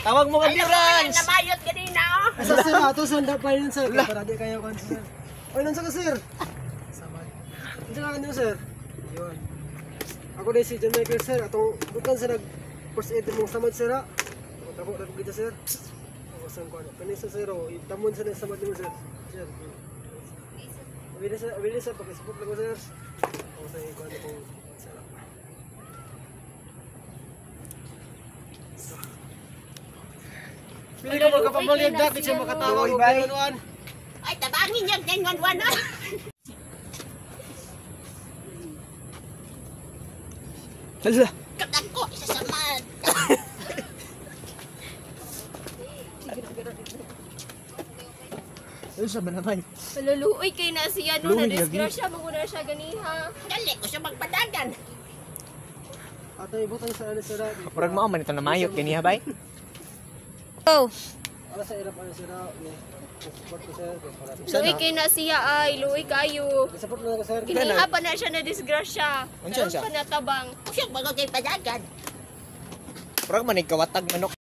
Tawag mo ka Biran. Namayot ganina oh. Asa sir, ato sanda pa yun sir. Para di kayo kan sir. Oy, nansa ka sir? Samad. Nansa ka kanyo sir? Yun. Ako din si John Michael sir. Atong bukan sa nag first aid mong samad sir ha. Ako na kita sir. Awasan ko ano. Kanisa sir o. Itamon sa samad mo sir. Sir. Abilis sir. Pag-support lang ko sir. Awasan ko ano kung sir. Pili ko magkapamalig dati siya makatawag o gano'n. Ay, tabangin niya 911 ah. Hala. Kagat ko, isa sa mad. Ano sa ba naman? Maluluoy kay na siya no, na-disgrasya mo na siya ganiha. Dali ko siya magpadagan. Ato ibutang sa ano sir. Kapurag mo man ito na mayot kaniya bay. Oh, Ala sa irap ano sir. Support ko sir. luoy kay na siya ay, luoy kayo. Support lang ko sir. Ganiha pa na siya na-disgrasya. Unsa siya? Karon pa natabang. Siya bago kay padagan. Kapurag man ikawatag manok.